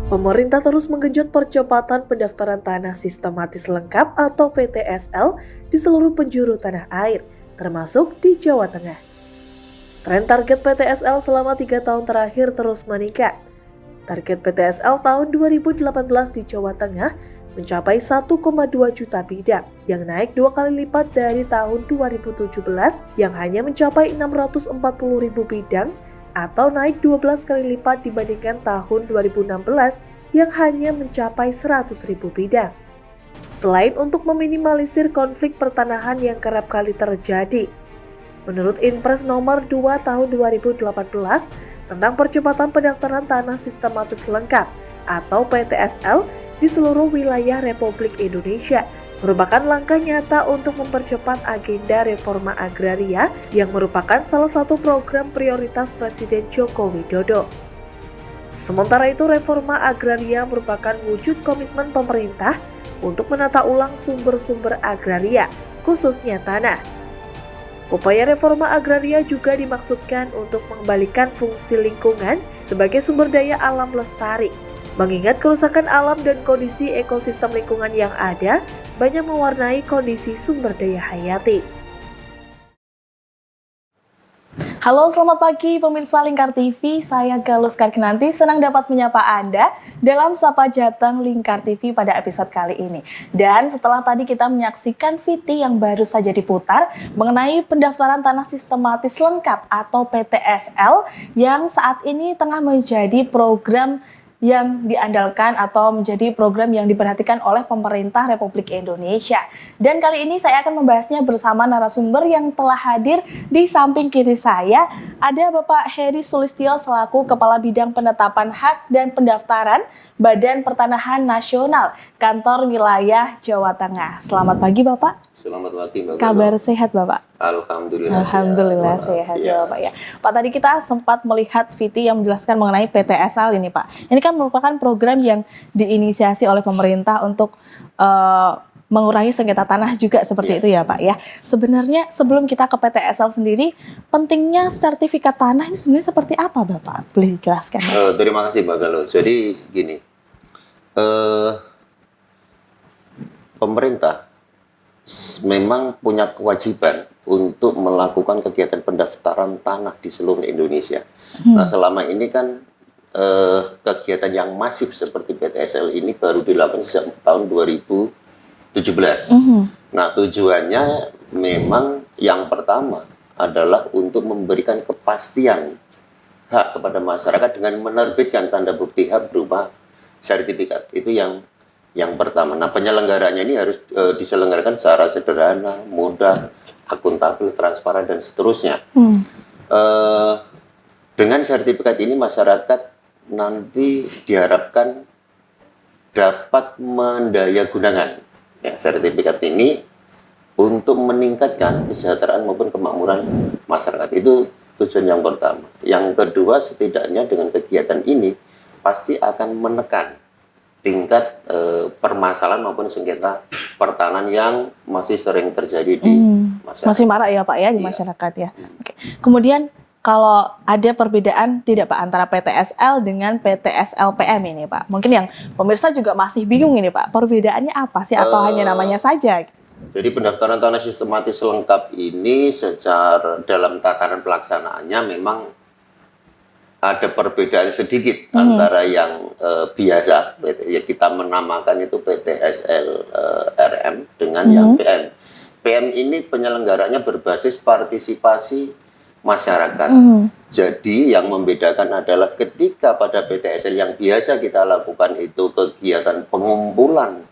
Pemerintah terus menggenjot percepatan pendaftaran tanah sistematis lengkap atau PTSL di seluruh penjuru tanah air, termasuk di Jawa Tengah. Tren target PTSL selama 3 tahun terakhir terus meningkat. Target PTSL tahun 2018 di Jawa Tengah mencapai 1,2 juta bidang, yang naik 2 kali lipat dari tahun 2017 yang hanya mencapai 640.000 bidang, atau naik 12 kali lipat dibandingkan tahun 2016 yang hanya mencapai 100.000 bidang. Selain untuk meminimalisir konflik pertanahan yang kerap kali terjadi, menurut Inpres nomor 2 tahun 2018 tentang percepatan pendaftaran tanah sistematis lengkap atau PTSL di seluruh wilayah Republik Indonesia, merupakan langkah nyata untuk mempercepat agenda reforma agraria yang merupakan salah satu program prioritas Presiden Joko Widodo. Sementara itu, reforma agraria merupakan wujud komitmen pemerintah untuk menata ulang sumber-sumber agraria, khususnya tanah. Upaya reforma agraria juga dimaksudkan untuk mengembalikan fungsi lingkungan sebagai sumber daya alam lestari, mengingat kerusakan alam dan kondisi ekosistem lingkungan yang ada banyak mewarnai kondisi sumber daya hayati. Halo, selamat pagi pemirsa Lingkar TV, saya Galus Karkinanti, senang dapat menyapa Anda dalam Sapa Jateng Lingkar TV pada episode kali ini. Dan setelah tadi kita menyaksikan VT yang baru saja diputar mengenai pendaftaran tanah sistematis lengkap atau PTSL yang saat ini tengah menjadi program yang diandalkan atau menjadi program yang diperhatikan oleh pemerintah Republik Indonesia. Dan kali ini saya akan membahasnya bersama narasumber yang telah hadir di samping kiri saya. Ada Bapak Heri Sulistyo selaku Kepala Bidang Penetapan Hak dan Pendaftaran Badan Pertanahan Nasional, Kantor Wilayah Jawa Tengah. Selamat pagi Bapak. Selamat pagi Mbak. Kabar sehat Bapak? Alhamdulillah sehat ya Bapak ya. Pak, tadi kita sempat melihat VT yang menjelaskan mengenai PTSL ini Pak. Ini kan merupakan program yang diinisiasi oleh pemerintah untuk mengurangi sengketa tanah juga seperti itu ya Pak ya. Sebenarnya sebelum kita ke PTSL sendiri, pentingnya sertifikat tanah ini sebenarnya seperti apa Bapak? Boleh dijelaskan? Terima kasih Mbak Galuh. Jadi gini, pemerintah memang punya kewajiban untuk melakukan kegiatan pendaftaran tanah di seluruh Indonesia. Nah, selama ini kan kegiatan yang masif seperti PTSL ini baru dilakukan sejak tahun 2017. Nah, tujuannya memang yang pertama adalah untuk memberikan kepastian hak kepada masyarakat dengan menerbitkan tanda bukti hak berupa sertifikat. Itu yang pertama. Nah, penyelenggaranya ini harus diselenggarakan secara sederhana, mudah, akuntabel, transparan, dan seterusnya. Dengan sertifikat ini masyarakat nanti diharapkan dapat mendayagunakan sertifikat ini untuk meningkatkan kesejahteraan maupun kemakmuran masyarakat. Itu tujuan yang pertama. Yang kedua, setidaknya dengan kegiatan ini pasti akan menekan tingkat permasalahan maupun sengketa pertanahan yang masih sering terjadi di masyarakat. Masih marak ya Pak ya di masyarakat ya. Oke. Kemudian kalau ada perbedaan tidak Pak antara PTSL dengan PTSL PM ini Pak? Mungkin yang pemirsa juga masih bingung ini Pak, perbedaannya apa sih atau hanya namanya saja? Jadi pendaftaran tanah sistematis lengkap ini secara dalam tataran pelaksanaannya memang ada perbedaan sedikit antara yang biasa, ya kita menamakan itu PTSL RM dengan yang PM. PM ini penyelenggaranya berbasis partisipasi masyarakat. Jadi yang membedakan adalah ketika pada PTSL yang biasa kita lakukan itu kegiatan pengumpulan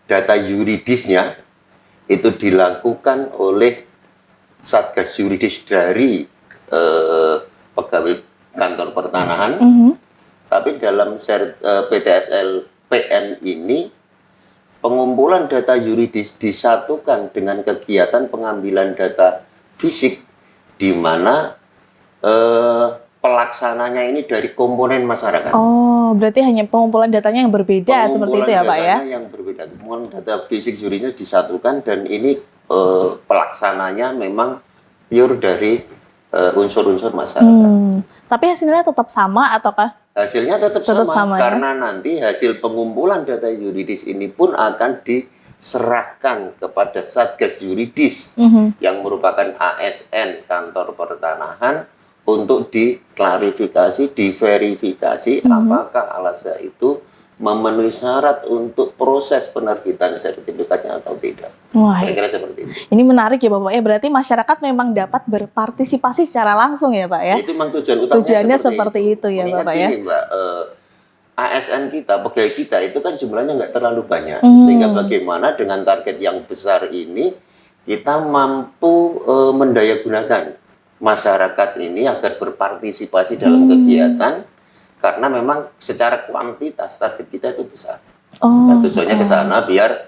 data yuridisnya itu dilakukan oleh Satgas Yuridis dari pegawai kantor pertanahan, tapi dalam PTSL PM ini pengumpulan data yuridis disatukan dengan kegiatan pengambilan data fisik, di mana pelaksananya ini dari komponen masyarakat. Oh, berarti hanya pengumpulan datanya yang berbeda seperti itu ya Pak ya? Pengumpulan yang berbeda, kemudian data fisik yuridisnya disatukan dan ini pelaksananya memang pure dari unsur-unsur masyarakat. Tapi hasilnya tetap sama ataukah Hasilnya tetap Tetap sama ya? karena nanti hasil pengumpulan data yuridis ini pun akan diserahkan kepada Satgas Yuridis yang merupakan ASN Kantor Pertanahan untuk diklarifikasi, diverifikasi apakah Al-Azhar itu memenuhi syarat untuk proses penerbitan sertifikatnya atau tidak. Wah, Kira-kira seperti itu. ini menarik ya Bapak ya, berarti masyarakat memang dapat berpartisipasi secara langsung ya Pak ya? Itu memang tujuan utamanya Tujuannya seperti itu ya Mengingat Bapak ya? gini, Mbak, ASN kita, pegawai kita itu kan jumlahnya nggak terlalu banyak. Sehingga bagaimana dengan target yang besar ini, kita mampu mendayagunakan masyarakat ini agar berpartisipasi dalam kegiatan, karena memang secara kuantitas target kita itu besar. Nah, tujuannya ke sana biar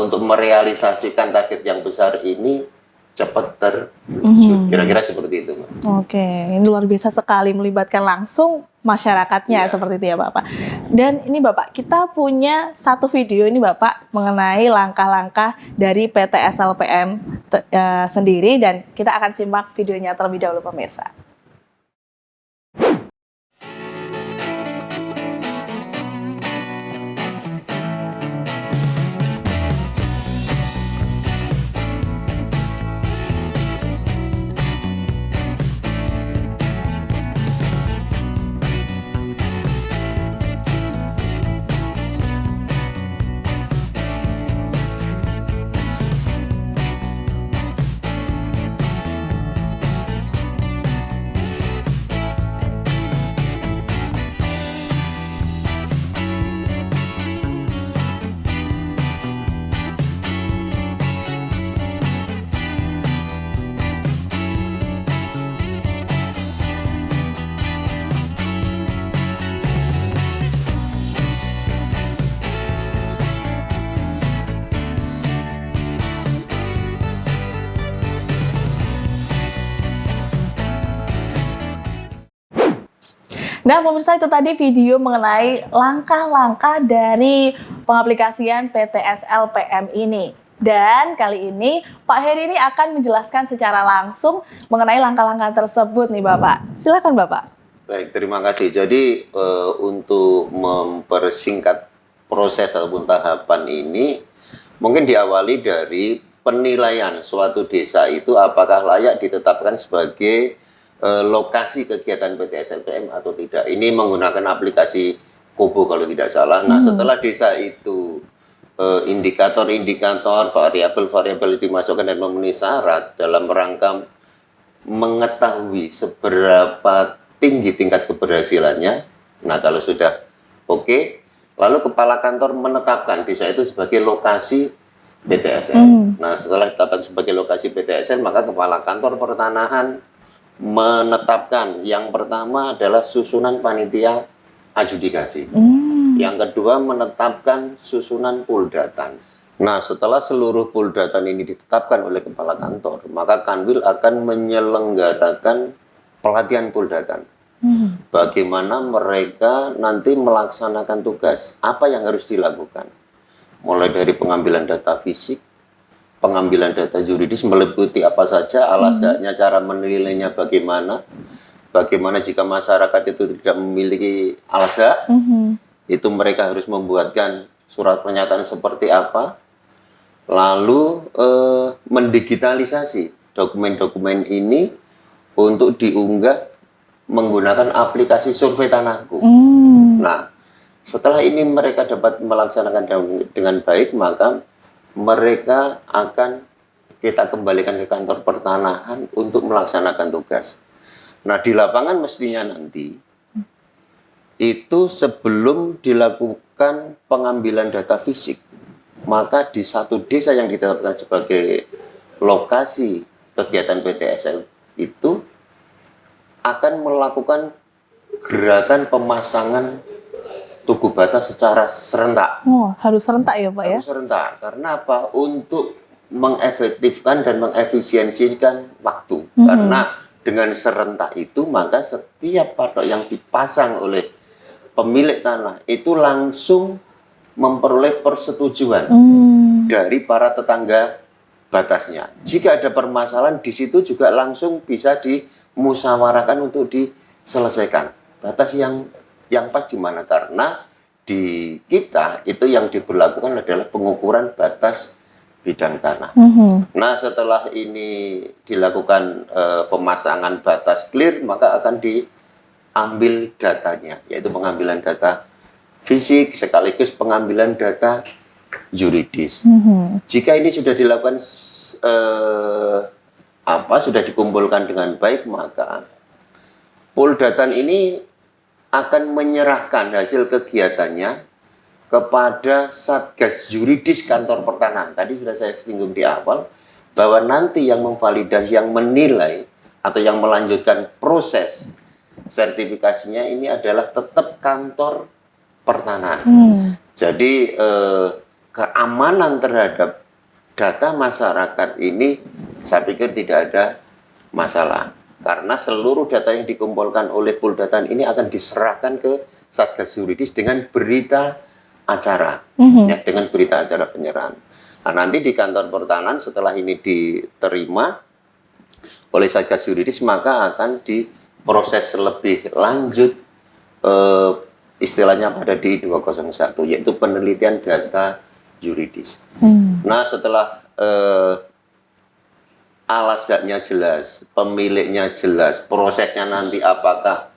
untuk merealisasikan target yang besar ini cepat terwujud. Kira-kira seperti itu, Mbak. Oke, ini luar biasa sekali melibatkan langsung masyarakatnya seperti itu ya Bapak. Dan ini Bapak, kita punya satu video ini Bapak mengenai langkah-langkah dari PT SLPM sendiri, dan kita akan simak videonya terlebih dahulu pemirsa. Nah pemirsa, itu tadi video mengenai langkah-langkah dari pengaplikasian PT SLPM ini. Dan kali ini Pak Heri ini akan menjelaskan secara langsung mengenai langkah-langkah tersebut nih Bapak. Silakan Bapak. Baik, terima kasih. Jadi untuk mempersingkat proses ataupun tahapan ini, mungkin diawali dari penilaian suatu desa itu apakah layak ditetapkan sebagai lokasi kegiatan PT SLPM atau tidak. Ini menggunakan aplikasi Kobo kalau tidak salah. Nah, setelah desa itu indikator-indikator, variabel-variabel dimasukkan dan memenuhi syarat dalam rangka mengetahui seberapa tinggi tingkat keberhasilannya. Nah, kalau sudah oke, lalu kepala kantor menetapkan desa itu sebagai lokasi PTSN. Nah, setelah ditetapkan sebagai lokasi PTSN, maka kepala kantor pertanahan menetapkan yang pertama adalah susunan panitia adjudikasi. Yang kedua menetapkan susunan puldatan. Nah, setelah seluruh puldatan ini ditetapkan oleh kepala kantor, maka Kanwil akan menyelenggarakan pelatihan puldatan. Bagaimana mereka nanti melaksanakan tugas, apa yang harus dilakukan. Mulai dari pengambilan data fisik, pengambilan data yuridis, meliputi apa saja, alasannya, cara menilainya bagaimana, bagaimana jika masyarakat itu tidak memiliki alasan, itu mereka harus membuatkan surat pernyataan seperti apa, lalu mendigitalisasi dokumen-dokumen ini untuk diunggah menggunakan aplikasi survei tanahku. Nah, setelah ini mereka dapat melaksanakan dengan baik, maka mereka akan kita kembalikan ke kantor pertanahan untuk melaksanakan tugas. Nah, di lapangan mestinya nanti itu sebelum dilakukan pengambilan data fisik, maka di satu desa yang ditetapkan sebagai lokasi kegiatan PTSL itu akan melakukan gerakan pemasangan tugu batas secara serentak. Oh, harus serentak ya Pak ya? Harus serentak. Karena apa? Untuk mengefektifkan dan mengefisiensikan waktu. Karena dengan serentak itu, maka setiap patok yang dipasang oleh pemilik tanah itu langsung memperoleh persetujuan dari para tetangga batasnya. Jika ada permasalahan di situ juga langsung bisa dimusyawarahkan untuk diselesaikan. Batas yang yang pas di mana, karena di kita itu yang diberlakukan adalah pengukuran batas bidang tanah. Nah, setelah ini dilakukan pemasangan batas clear, maka akan diambil datanya, yaitu pengambilan data fisik sekaligus pengambilan data yuridis. Jika ini sudah dilakukan sudah dikumpulkan dengan baik, maka Poldatan ini akan menyerahkan hasil kegiatannya kepada Satgas Yuridis Kantor Pertanahan. Tadi sudah saya singgung di awal bahwa nanti yang memvalidasi, yang menilai atau yang melanjutkan proses sertifikasinya ini adalah tetap Kantor Pertanahan. Jadi keamanan terhadap data masyarakat ini saya pikir tidak ada masalah, karena seluruh data yang dikumpulkan oleh Poldatan ini akan diserahkan ke Satgas Yuridis dengan berita acara, ya, dengan berita acara penyerahan. Nah, nanti di Kantor Pertanahan setelah ini diterima oleh Satgas Yuridis, maka akan diproses lebih lanjut, istilahnya pada di 201, yaitu penelitian data yuridis. Nah, setelah alas haknya jelas, pemiliknya jelas, prosesnya nanti apakah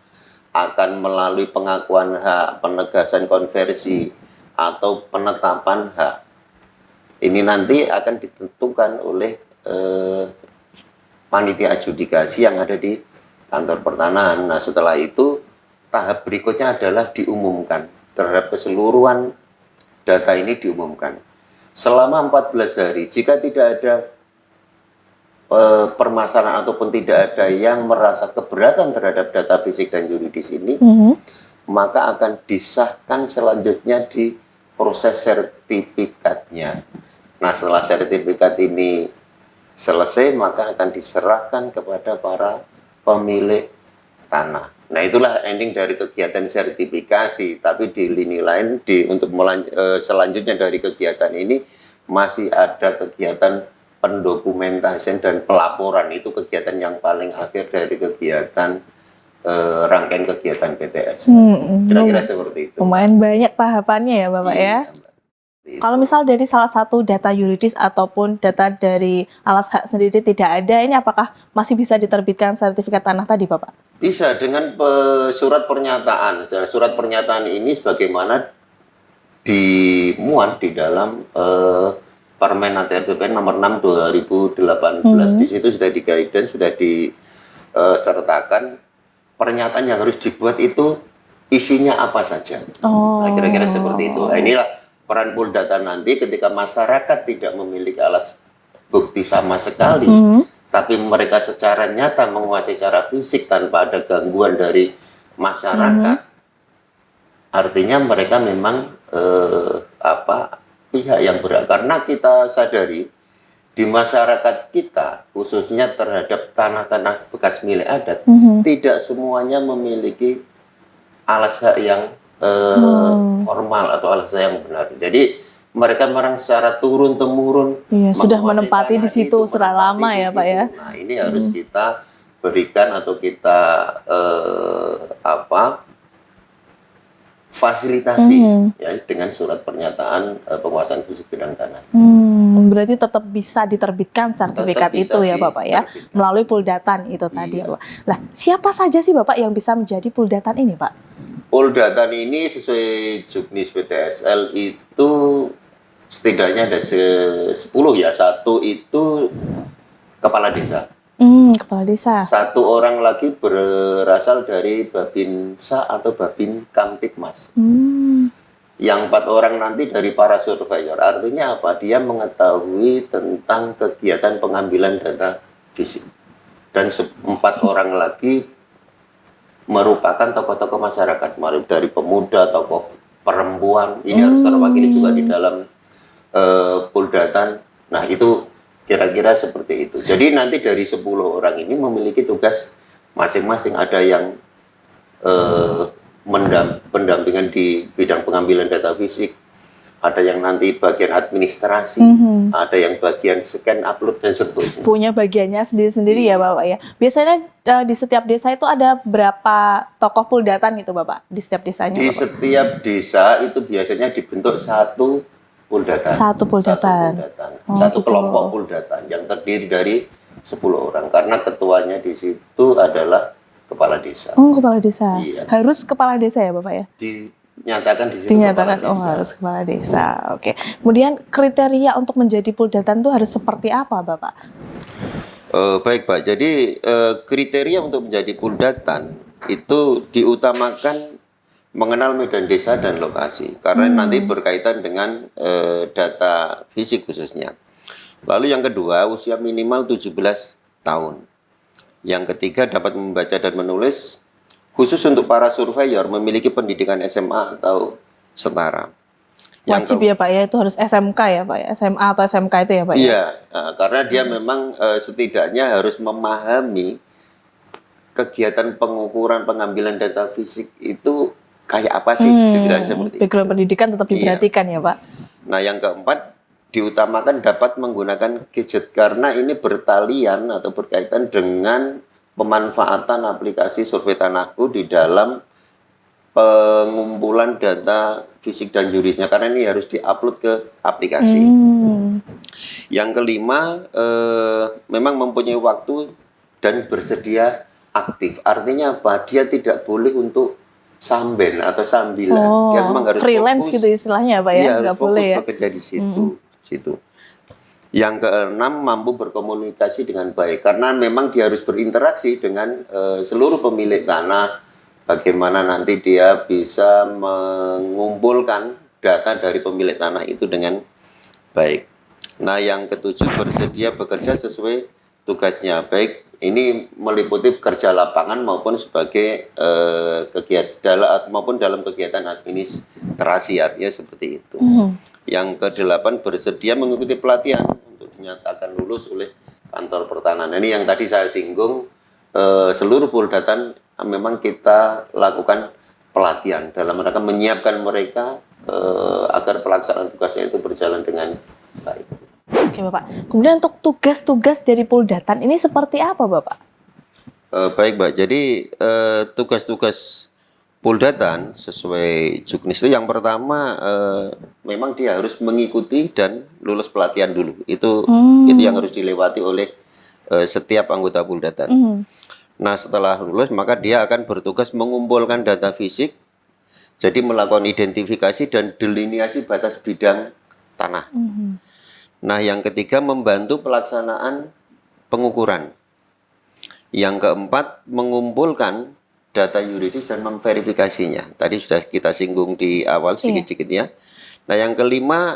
akan melalui pengakuan hak, penegasan konversi, atau penetapan hak, ini nanti akan ditentukan oleh panitia adjudikasi yang ada di Kantor Pertanahan. Nah, setelah itu tahap berikutnya adalah diumumkan terhadap keseluruhan data ini, diumumkan selama 14 hari. Jika tidak ada permasalahan ataupun tidak ada yang merasa keberatan terhadap data fisik dan yuridis ini, maka akan disahkan selanjutnya di proses sertifikatnya. Nah, setelah sertifikat ini selesai, maka akan diserahkan kepada para pemilik tanah. Nah, itulah ending dari kegiatan sertifikasi. Tapi di lini lain, untuk selanjutnya dari kegiatan ini masih ada kegiatan pendokumentasian dan pelaporan. Itu kegiatan yang paling akhir dari kegiatan rangkaian kegiatan PTS. Kira-kira seperti itu. Lumayan banyak tahapannya ya Bapak ya. Kalau misal dari salah satu data yuridis ataupun data dari alas hak sendiri tidak ada, ini apakah masih bisa diterbitkan sertifikat tanah tadi Bapak? Bisa dengan surat pernyataan. Surat pernyataan ini sebagaimana dimuat di dalam Permen ATR BPN nomor 6 2018. Di situ sudah di-guidance, sudah disertakan pernyataan yang harus dibuat itu isinya apa saja. Nah, kira-kira seperti itu. Nah, inilah peran Poldatan nanti ketika masyarakat tidak memiliki alas bukti sama sekali, tapi mereka secara nyata menguasai secara fisik tanpa ada gangguan dari masyarakat. Artinya mereka memang pihak yang berhak, karena kita sadari di masyarakat kita, khususnya terhadap tanah-tanah bekas milik adat, tidak semuanya memiliki alas hak yang formal atau alas hak yang benar. Jadi mereka memang secara turun-temurun sudah menempati di situ secara lama ya Pak ya. Nah, ini harus kita berikan atau kita fasilitasi ya dengan surat pernyataan penguasaan fisik bidang tanah. Berarti tetap bisa diterbitkan sertifikat itu ya Bapak ya, melalui Poldatan itu tadi ya Pak. Lah, siapa saja sih Bapak yang bisa menjadi Poldatan ini Pak? Poldatan ini sesuai Juknis PTSL itu setidaknya ada 10 ya. Satu itu kepala desa. Kepala desa. Satu orang lagi berasal dari Babinsa atau Babin Kamtipmas. Yang 4 orang nanti dari para surveyor. Artinya apa? Dia mengetahui tentang kegiatan pengambilan data fisik. Dan 4 orang lagi merupakan tokoh-tokoh masyarakat, dari pemuda, tokoh perempuan. Ini harus terwakili juga di dalam Poldatan. Nah, itu kira-kira seperti itu. Jadi nanti dari 10 orang ini memiliki tugas masing-masing. Ada yang pendampingan di bidang pengambilan data fisik, ada yang nanti bagian administrasi, ada yang bagian scan, upload, dan seterusnya. Punya bagiannya sendiri-sendiri ya Bapak ya. Biasanya di setiap desa itu ada berapa tokoh puldatan gitu Bapak? Di setiap desanya Di Bapak? setiap desa itu biasanya dibentuk satu puldatan. Satu puldatan. Satu gitu. kelompok puldatan yang terdiri dari 10 orang. Karena ketuanya di situ adalah kepala desa. Oh, kepala desa. Iya. Harus kepala desa ya Bapak ya? Dinyatakan di situ Dinyatakan kepala desa. harus kepala desa. Oke. Kemudian kriteria untuk menjadi puldatan itu harus seperti apa Bapak? Baik Pak, jadi kriteria untuk menjadi puldatan itu diutamakan mengenal medan desa dan lokasi karena nanti berkaitan dengan data fisik khususnya. Lalu yang kedua, usia minimal 17 tahun. Yang ketiga, dapat membaca dan menulis. Khusus untuk para surveyor memiliki pendidikan SMA atau setara. Wajib ya Pak ya, itu harus SMK ya Pak ya, SMA atau SMK itu ya Pak ya? Iya, karena dia memang setidaknya harus memahami kegiatan pengukuran pengambilan data fisik itu kayak apa sih, setidaknya seperti itu. Background pendidikan tetap diperhatikan ya Pak. Nah, yang keempat, diutamakan dapat menggunakan gadget karena ini bertalian atau berkaitan dengan pemanfaatan aplikasi survei tanahku di dalam pengumpulan data fisik dan juridisnya karena ini harus diupload ke aplikasi. Yang kelima, memang mempunyai waktu dan bersedia aktif. Artinya apa? Dia tidak boleh untuk samben atau sambilan. Dia memang harus freelance fokus, gitu istilahnya Pak ya, iya, nggak harus fokus boleh ya. bekerja di situ. Yang keenam, mampu berkomunikasi dengan baik karena memang dia harus berinteraksi dengan seluruh pemilik tanah. Bagaimana nanti dia bisa mengumpulkan data dari pemilik tanah itu dengan baik. Nah, yang ketujuh, bersedia bekerja sesuai tugasnya, baik ini meliputi kerja lapangan maupun sebagai kegiatan maupun dalam kegiatan administrasi, artinya seperti itu. Yang kedelapan, bersedia mengikuti pelatihan untuk dinyatakan lulus oleh kantor pertanahan. Ini yang tadi saya singgung, seluruh puldatan memang kita lakukan pelatihan dalam rangka menyiapkan mereka agar pelaksanaan tugasnya itu berjalan dengan baik. Oke Bapak. Kemudian untuk tugas-tugas dari puldatan ini seperti apa Bapak? Baik Mbak, jadi tugas-tugas puldatan sesuai juknis itu yang pertama memang dia harus mengikuti dan lulus pelatihan dulu. Itu yang harus dilewati oleh setiap anggota puldatan. Nah, setelah lulus maka dia akan bertugas mengumpulkan data fisik, jadi melakukan identifikasi dan delineasi batas bidang tanah. Nah, yang ketiga, membantu pelaksanaan pengukuran. Yang keempat, mengumpulkan data yuridis dan memverifikasinya. Tadi sudah kita singgung di awal sedikit-sedikit ya. Nah, yang kelima,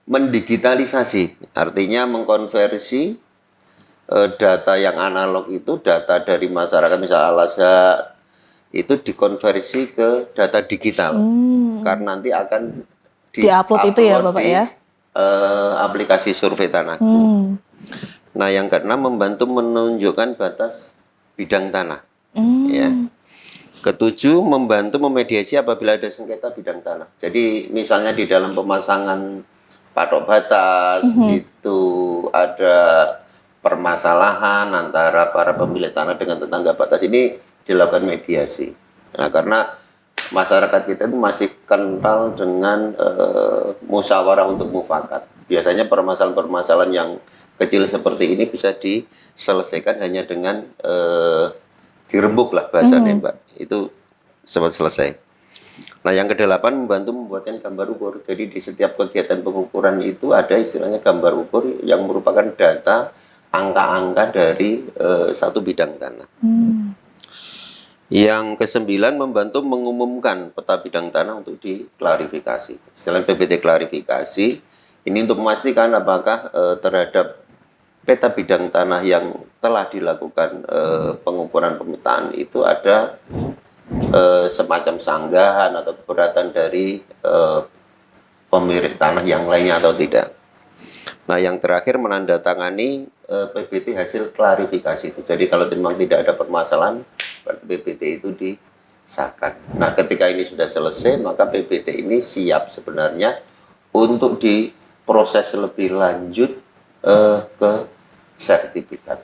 mendigitalisasi, artinya mengkonversi data yang analog itu, data dari masyarakat, misalnya Al-Azhar, itu dikonversi ke data digital. Karena nanti akan di-upload itu ya Bapak di, ya? Aplikasi survei tanahku. Nah, yang keenam, membantu menunjukkan batas bidang tanah. Ya. Ketujuh, membantu memediasi apabila ada sengketa bidang tanah. Jadi misalnya di dalam pemasangan patok batas itu ada permasalahan antara para pemilik tanah dengan tetangga batas, ini dilakukan mediasi. Nah, karena masyarakat kita itu masih kental dengan musyawarah untuk mufakat. Biasanya permasalahan-permasalahan yang kecil seperti ini bisa diselesaikan hanya dengan dirembuk lah bahasanya Mbak. Itu sempat selesai. Nah, yang kedelapan, membantu membuatkan gambar ukur. Jadi di setiap kegiatan pengukuran itu ada istilahnya gambar ukur yang merupakan data angka-angka dari satu bidang tanah. Yang kesembilan, membantu mengumumkan peta bidang tanah untuk diklarifikasi. Istilah PBT klarifikasi ini untuk memastikan apakah terhadap peta bidang tanah yang telah dilakukan pengukuran pemetaan itu ada semacam sanggahan atau keberatan dari pemilik tanah yang lainnya atau tidak. Nah, yang terakhir, menandatangani PBT hasil klarifikasi itu. Jadi kalau memang tidak ada permasalahan, berarti PBT itu sahkan. Nah, ketika ini sudah selesai, maka PBT ini siap sebenarnya untuk diproses lebih lanjut ke sertifikat.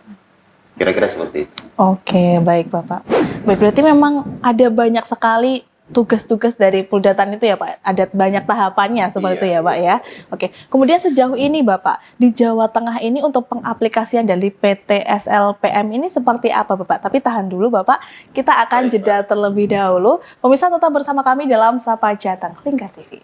Kira-kira seperti itu. Oke, baik Bapak. Baik, berarti memang ada banyak sekali tugas-tugas dari Puldatan itu ya Pak? Ada banyak tahapannya seperti itu ya Pak ya? Oke, kemudian sejauh ini Bapak, di Jawa Tengah ini untuk pengaplikasian dari PTSLPM ini seperti apa Bapak? Tapi tahan dulu Bapak, kita akan jeda terlebih dahulu. Pemirsa tetap bersama kami dalam Sapa Jateng Lingkar TV.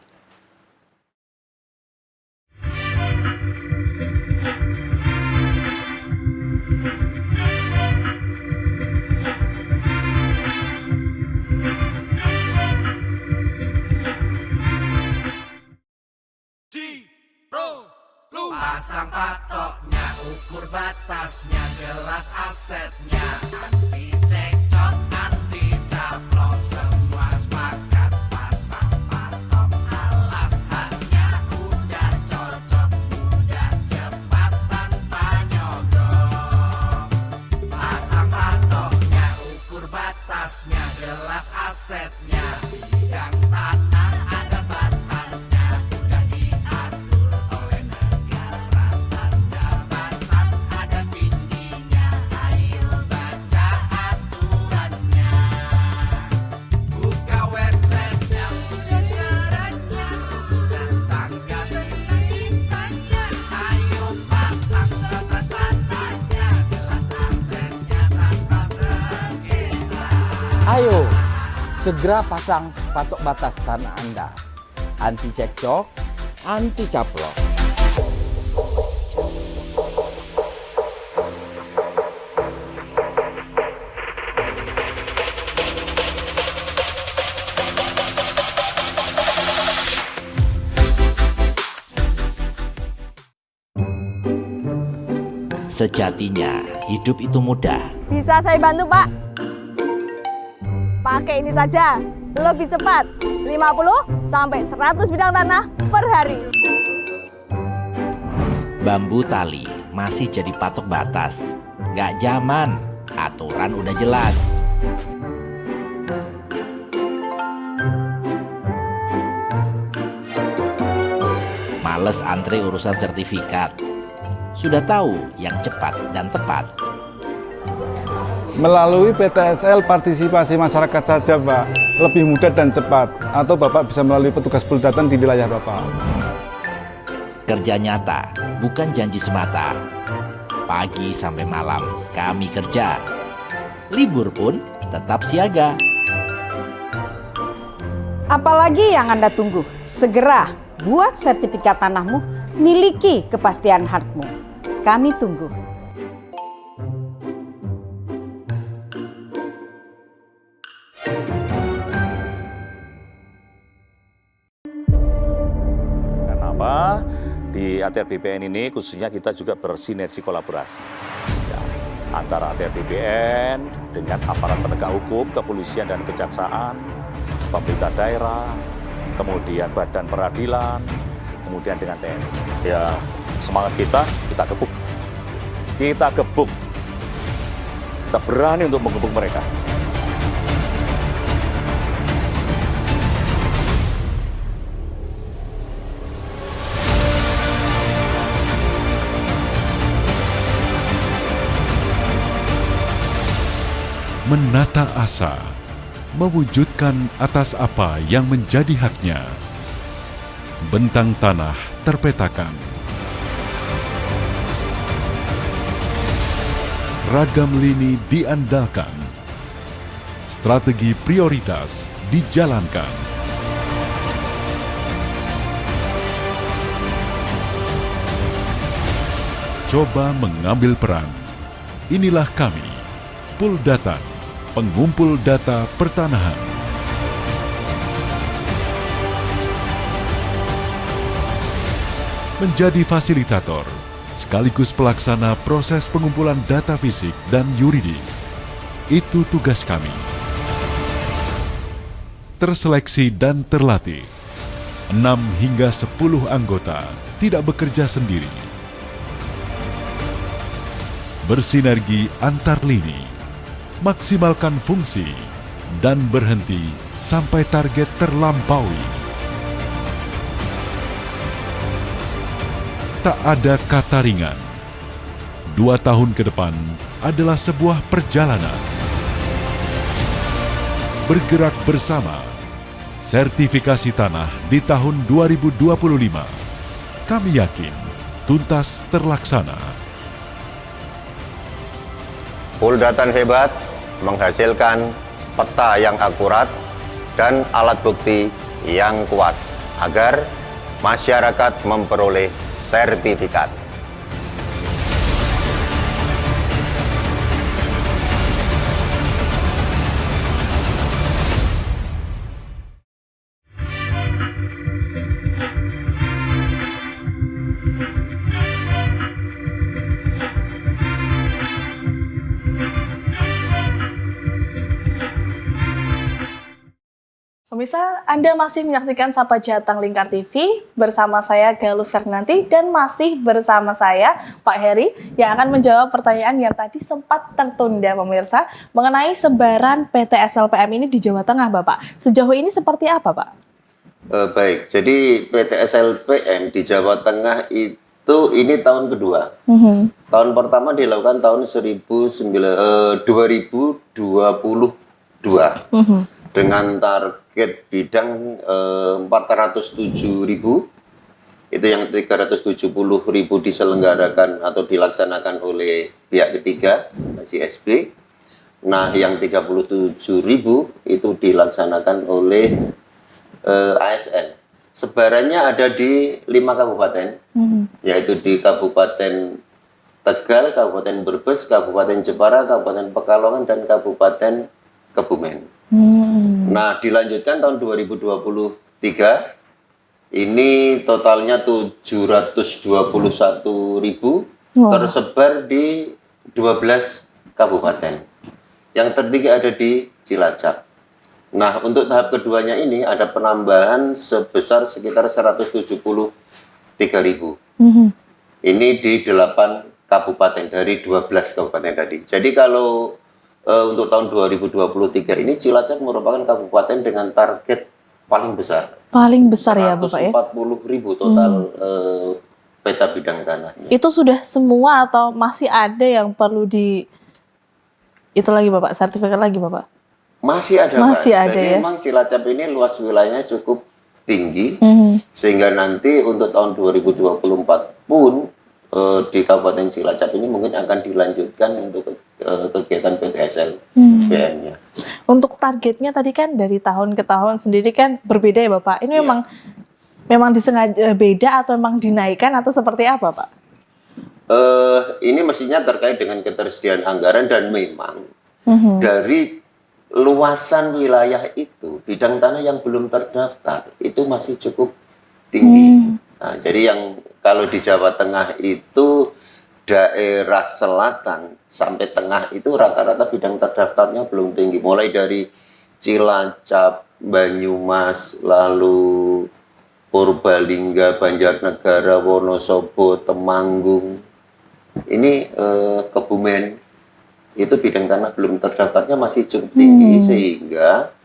Pasang patoknya, ukur batasnya, jelas asetnya, anti cekcok, anti caplok, semua sepakat pasang patok, alas haknya udah cocok, udah cepat tanpa nyogok. Pasang patoknya, ukur batasnya, jelas asetnya, bidang tanah ada batasnya, udah diatur oleh negara, tanda batas ada tingginya, ayo baca aturannya, buka websitenya, sejarahnya, dan tanggapi tanya, ayo pasang batas tanahnya, jelas asetnya tanpa sengketa. Ayo, segera pasang patok batas tanah Anda. Anti cekcok, anti caplok. Sejatinya, hidup itu mudah. Bisa saya bantu, Pak? Pakai ini saja, lebih cepat. 50 sampai 100 bidang tanah per hari. Bambu tali masih jadi patok batas. Nggak zaman, aturan udah jelas. Males antre urusan sertifikat. Sudah tahu yang cepat dan tepat. Melalui PTSL partisipasi masyarakat saja Pak, lebih mudah dan cepat. Atau Bapak bisa melalui petugas Puldatan di wilayah Bapak. Kerja nyata, bukan janji semata. Pagi sampai malam kami kerja. Libur pun tetap siaga. Apalagi yang Anda tunggu? Segera buat sertifikat tanahmu, miliki kepastian hakmu. Kami tunggu. Kenapa? Di ATR BPN ini khususnya kita juga bersinergi kolaborasi. Ya, antara ATR BPN dengan aparat penegak hukum, kepolisian dan kejaksaan, pemerintah daerah, kemudian badan peradilan, kemudian dengan TNI. Ya, semangat kita gebuk. Kita gebuk. Kita berani untuk menggebuk mereka. Menata asa, mewujudkan atas apa yang menjadi haknya. Bentang tanah terpetakan. Ragam lini diandalkan. Strategi prioritas dijalankan. Coba mengambil peran. Inilah kami, Puldatan, pengumpul data pertanahan. Menjadi fasilitator, sekaligus pelaksana proses pengumpulan data fisik dan yuridis. Itu tugas kami. Terseleksi dan terlatih. 6 hingga 10 anggota tidak bekerja sendiri. Bersinergi antar lini. Maksimalkan fungsi, dan berhenti sampai target terlampaui. Tak ada kata ringan. 2 tahun ke depan adalah sebuah perjalanan. Bergerak bersama. Sertifikasi tanah di tahun 2025. Kami yakin tuntas terlaksana. Poldatan hebat menghasilkan peta yang akurat dan alat bukti yang kuat agar masyarakat memperoleh sertifikat. Pemirsa, Anda masih menyaksikan Sapa Jateng Lingkar TV bersama saya Galus Fernanti dan masih bersama saya Pak Heri yang akan menjawab pertanyaan yang tadi sempat tertunda pemirsa mengenai sebaran PT SLPM ini di Jawa Tengah Bapak. Sejauh ini seperti apa Pak? Baik, jadi PT SLPM di Jawa Tengah itu ini tahun kedua. Tahun pertama dilakukan tahun 2022 dengan target bidang 407.000, itu yang 370.000 diselenggarakan atau dilaksanakan oleh pihak ketiga CSB. Nah, yang 37.000 itu dilaksanakan oleh ASN. Sebarannya ada di 5 kabupaten, yaitu di Kabupaten Tegal, Kabupaten Brebes, Kabupaten Jepara, Kabupaten Pekalongan, dan Kabupaten Kebumen. Nah, dilanjutkan tahun 2023, ini totalnya 721.000 tersebar di 12 kabupaten. Yang tertinggi ada di Cilacap. Nah, untuk tahap keduanya ini ada penambahan sebesar sekitar 173.000. Ini di 8 kabupaten dari 12 kabupaten tadi. Jadi kalau untuk tahun 2023 ini Cilacap merupakan kabupaten dengan target paling besar. Paling besar ya Bapak ya? 140.000 total peta bidang tanahnya. Itu sudah semua atau masih ada yang perlu itu lagi Bapak, sertifikat lagi Bapak? Masih ada Masih Pak. ada Jadi ya? memang Cilacap ini luas wilayahnya cukup tinggi, sehingga nanti untuk tahun 2024 pun di Kabupaten Cilacap ini mungkin akan dilanjutkan untuk kegiatan PT SLPM-nya. Untuk targetnya tadi kan dari tahun ke tahun sendiri kan berbeda ya Bapak. Ini memang disengaja beda atau memang dinaikkan atau seperti apa Pak? Ini mestinya terkait dengan ketersediaan anggaran dan memang dari luasan wilayah itu bidang tanah yang belum terdaftar itu masih cukup tinggi. Nah, jadi yang kalau di Jawa Tengah itu daerah selatan sampai tengah itu rata-rata bidang terdaftarnya belum tinggi. Mulai dari Cilacap, Banyumas, lalu Purbalingga, Banjarnegara, Wonosobo, Temanggung, ini Kebumen, itu bidang tanah belum terdaftarnya masih cukup tinggi, sehingga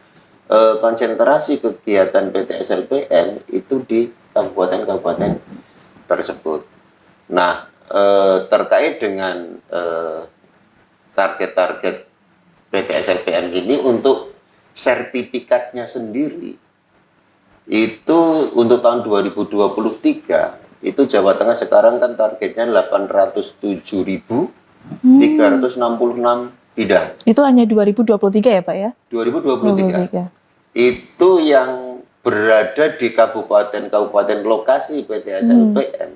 konsentrasi kegiatan PT SLPM itu di kabupaten-kabupaten tersebut. Nah, terkait dengan target-target PT SLPM ini untuk sertifikatnya sendiri, itu untuk tahun 2023 itu Jawa Tengah sekarang kan targetnya 807.366 bidang. Itu hanya 2023 ya Pak ya? 2023. Itu yang berada di kabupaten-kabupaten lokasi PT SLPM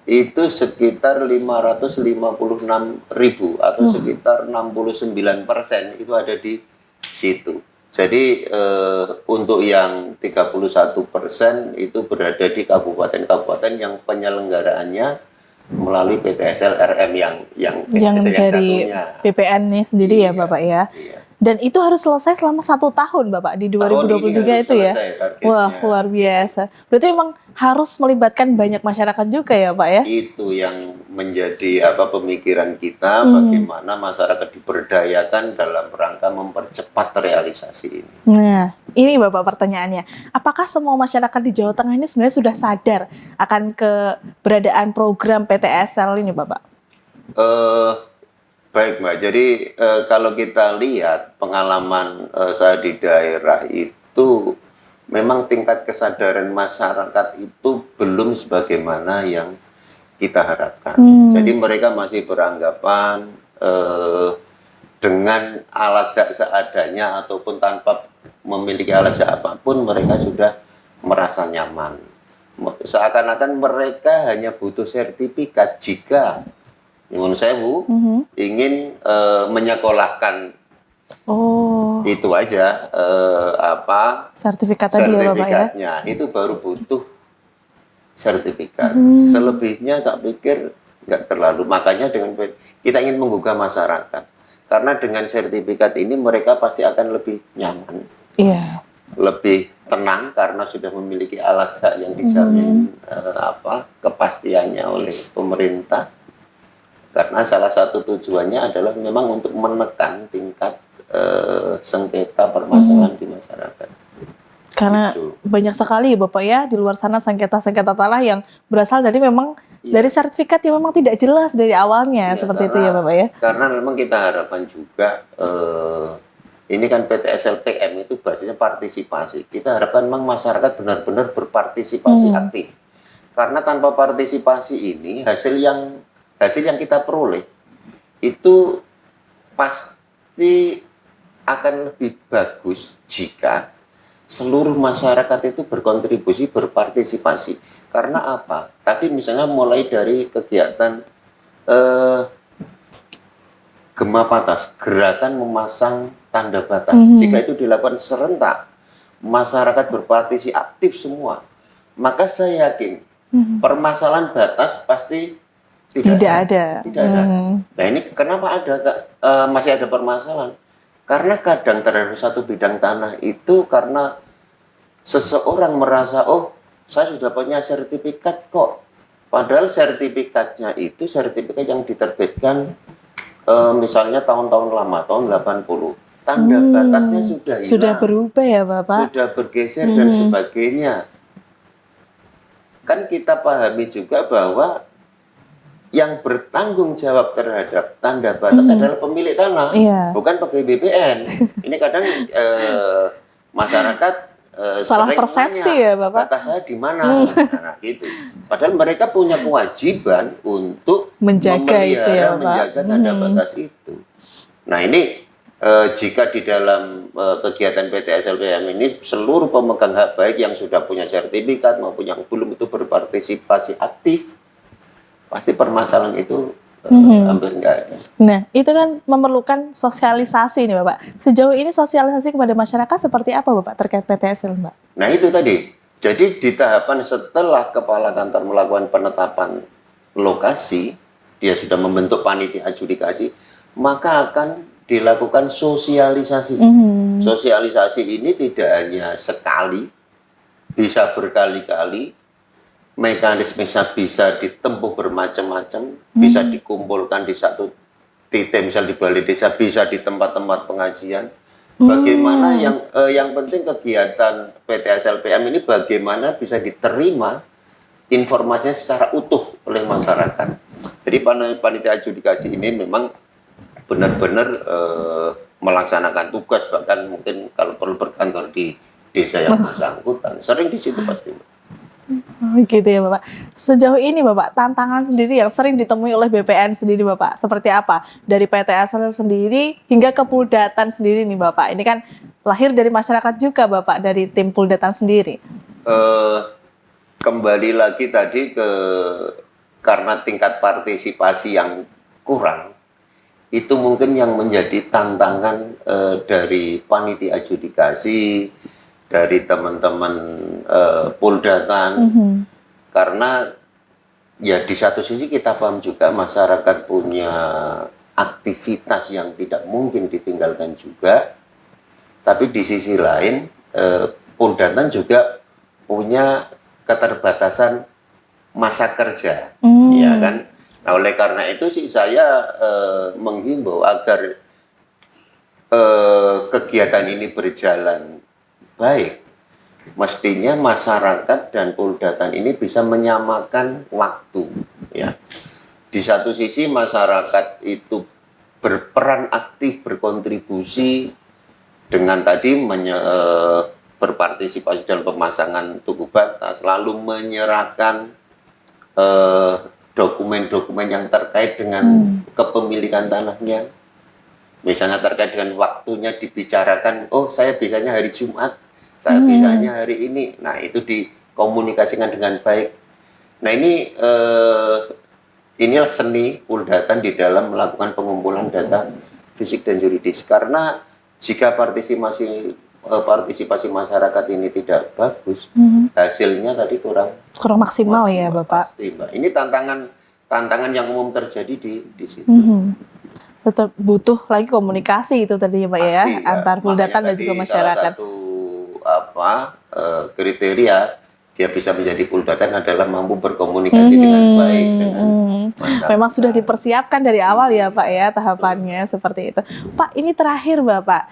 itu sekitar 556.000 atau sekitar 69% itu ada di situ. Jadi untuk yang 31% itu berada di kabupaten-kabupaten yang penyelenggaraannya melalui PT SLRM yang dari BPN ini sendiri ya Bapak ya. Iya. Dan itu harus selesai selama 1 tahun Bapak di 2023 itu ya. Wah, luar biasa. Berarti memang harus melibatkan banyak masyarakat juga ya Pak ya. Itu yang menjadi pemikiran kita bagaimana masyarakat diberdayakan dalam rangka mempercepat realisasi ini. Nah, ini Bapak pertanyaannya. Apakah semua masyarakat di Jawa Tengah ini sebenarnya sudah sadar akan keberadaan program PTSL ini, Bapak? Baik Mbak, jadi kalau kita lihat pengalaman saya di daerah itu memang tingkat kesadaran masyarakat itu belum sebagaimana yang kita harapkan. Jadi mereka masih beranggapan dengan alas seadanya ataupun tanpa memiliki alas apapun mereka sudah merasa nyaman. Seakan-akan mereka hanya butuh sertifikat jika nyuwun sewu ingin menyekolahkan itu aja sertifikat tadi ya Bapak ya. Sertifikatnya itu baru butuh sertifikat. Selebihnya tak pikir nggak terlalu. Makanya dengan kita ingin menggugah masyarakat. Karena dengan sertifikat ini mereka pasti akan lebih nyaman. Iya. Lebih tenang karena sudah memiliki alas hak yang dijamin kepastiannya oleh pemerintah. Karena salah satu tujuannya adalah memang untuk menekan tingkat sengketa permasalahan di masyarakat. Karena banyak sekali ya Bapak ya di luar sana sengketa-sengketa tanah yang berasal dari memang dari sertifikat yang memang tidak jelas dari awalnya seperti itu ya Bapak ya. Karena memang kita harapkan juga ini kan PTSLPM itu basisnya partisipasi. Kita harapkan memang masyarakat benar-benar berpartisipasi aktif. Karena tanpa partisipasi ini hasil yang kita peroleh itu pasti akan lebih bagus jika seluruh masyarakat itu berkontribusi, berpartisipasi. Karena apa? Tadi misalnya mulai dari kegiatan gema batas, gerakan memasang tanda batas. Jika itu dilakukan serentak, masyarakat berpartisipasi aktif semua, maka saya yakin permasalahan batas pasti tidak ada. Nah ini kenapa masih ada permasalahan? Karena kadang terhadap satu bidang tanah itu karena seseorang merasa, oh saya sudah punya sertifikat kok. Padahal sertifikatnya itu sertifikat yang diterbitkan misalnya tahun-tahun lama, tahun 80. Tanda batasnya sudah hilang. Sudah berubah ya Bapak? Sudah bergeser dan sebagainya. Kan kita pahami juga bahwa yang bertanggung jawab terhadap tanda batas adalah pemilik tanah, bukan pegawai BPN. Ini kadang masyarakat salah persepsi ya Bapak. Batas saya di mana? Nah, gitu. Padahal mereka punya kewajiban untuk menjaga itu ya, menjaga tanda batas itu. Nah ini jika di dalam kegiatan PTSLPM ini seluruh pemegang hak baik yang sudah punya sertifikat maupun yang belum itu berpartisipasi aktif, pasti permasalahan itu hampir nggak ada. Nah, itu kan memerlukan sosialisasi nih Bapak. Sejauh ini sosialisasi kepada masyarakat seperti apa Bapak terkait PTSL Mbak? Nah itu tadi. Jadi di tahapan setelah kepala kantor melakukan penetapan lokasi, dia sudah membentuk panitia adjudikasi, maka akan dilakukan sosialisasi. Sosialisasi ini tidak hanya sekali, bisa berkali-kali. Mekanismenya bisa ditempuh bermacam-macam, bisa dikumpulkan di satu titik, misal di balai desa, bisa di tempat-tempat pengajian. Bagaimana yang penting kegiatan PTSLPM ini bagaimana bisa diterima informasinya secara utuh oleh masyarakat. Jadi panitia adjudikasi ini memang benar-benar melaksanakan tugas, bahkan mungkin kalau perlu berkantor di desa yang bersangkutan, sering di situ pasti. Gitu ya Bapak. Sejauh ini Bapak, tantangan sendiri yang sering ditemui oleh BPN sendiri Bapak, seperti apa? Dari PTSL sendiri hingga ke Puldatan sendiri nih Bapak. Ini kan lahir dari masyarakat juga Bapak, dari tim Puldatan sendiri. Kembali lagi tadi karena tingkat partisipasi yang kurang, itu mungkin yang menjadi tantangan dari panitia adjudikasi, dari teman-teman Puldatan, karena ya di satu sisi kita paham juga masyarakat punya aktivitas yang tidak mungkin ditinggalkan juga, tapi di sisi lain Puldatan juga punya keterbatasan masa kerja, ya kan? Nah, oleh karena itu sih saya menghimbau agar kegiatan ini berjalan baik. Mestinya masyarakat dan Poldatan ini bisa menyamakan waktu, ya. Di satu sisi masyarakat itu berperan aktif, berkontribusi dengan tadi berpartisipasi dalam pemasangan tugu batas, lalu menyerahkan dokumen-dokumen yang terkait dengan kepemilikan tanahnya. Misalnya terkait dengan waktunya dibicarakan, oh saya bisanya hari Jumat, saya bisanya hari ini. Nah, itu dikomunikasikan dengan baik. Nah, inilah seni Poldatan di dalam melakukan pengumpulan data fisik dan yuridis. Karena jika partisipasi masyarakat ini tidak bagus, hasilnya tadi kurang maksimal ya Bapak. Pasti, Mbak. Ini tantangan yang umum terjadi di situ. Tetap butuh lagi komunikasi itu tadi ya Pak ya, antar Poldatan dan juga masyarakat. Salah satu kriteria dia bisa menjadi Poldatan adalah mampu berkomunikasi dengan baik dengan masyarakat. Memang sudah dipersiapkan dari awal ya Pak ya tahapannya seperti itu. Pak, ini terakhir Bapak,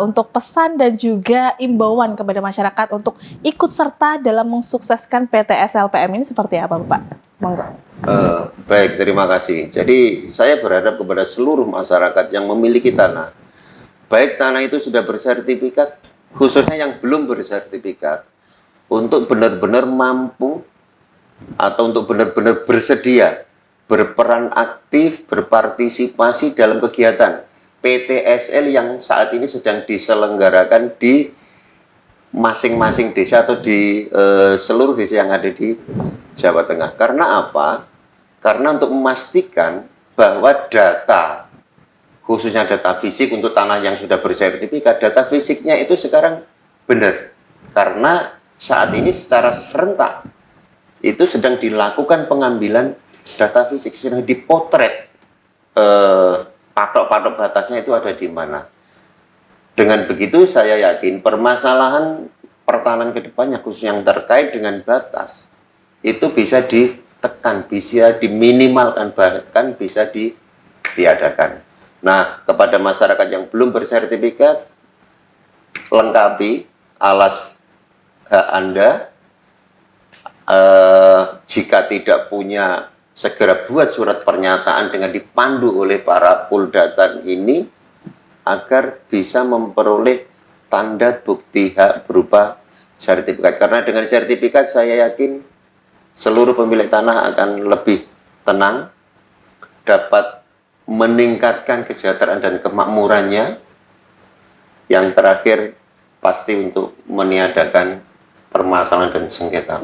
untuk pesan dan juga imbauan kepada masyarakat untuk ikut serta dalam mensukseskan PTS LPM ini seperti apa Pak? Monggo. Baik, terima kasih. Jadi saya berharap kepada seluruh masyarakat yang memiliki tanah, baik tanah itu sudah bersertifikat, khususnya yang belum bersertifikat, untuk benar-benar mampu atau untuk benar-benar bersedia berperan aktif, berpartisipasi dalam kegiatan PTSL yang saat ini sedang diselenggarakan di masing-masing desa atau di seluruh desa yang ada di Jawa Tengah. Karena apa? Karena untuk memastikan bahwa data, khususnya data fisik untuk tanah yang sudah bersertifikat, data fisiknya itu sekarang benar. Karena saat ini secara serentak itu sedang dilakukan pengambilan data fisik, sedang dipotret patok-patok batasnya itu ada di mana. Dengan begitu saya yakin permasalahan pertahanan kedepannya khususnya yang terkait dengan batas itu bisa ditekan, bisa diminimalkan, bahkan bisa ditiadakan. Nah, kepada masyarakat yang belum bersertifikat, lengkapi alas hak Anda. Jika tidak punya, segera buat surat pernyataan dengan dipandu oleh para Poldatan ini agar bisa memperoleh tanda bukti hak berupa sertifikat. Karena dengan sertifikat saya yakin seluruh pemilik tanah akan lebih tenang, dapat meningkatkan kesejahteraan dan kemakmurannya. Yang terakhir pasti untuk meniadakan permasalahan dan sengketa.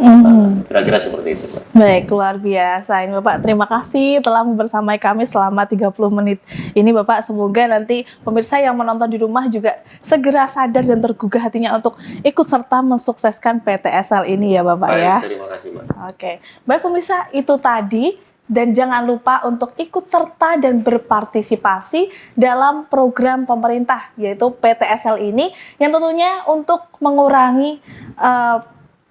Kira-kira seperti itu, Pak. Baik, luar biasa. Ini Bapak, terima kasih telah membersamai kami selama 30 menit. Ini Bapak, semoga nanti pemirsa yang menonton di rumah juga segera sadar dan tergugah hatinya untuk ikut serta mensukseskan PTSL ini ya Bapak. Baik, ya. terima kasih, Pak. Oke, baik pemirsa, itu tadi. Dan jangan lupa untuk ikut serta dan berpartisipasi dalam program pemerintah, yaitu PTSL ini, yang tentunya untuk mengurangi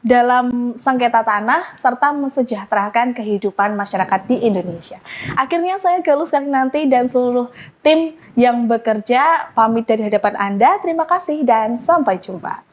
dalam sengketa tanah serta mensejahterakan kehidupan masyarakat di Indonesia. Akhirnya saya Galus Nanti dan seluruh tim yang bekerja pamit dari hadapan Anda. Terima kasih dan sampai jumpa.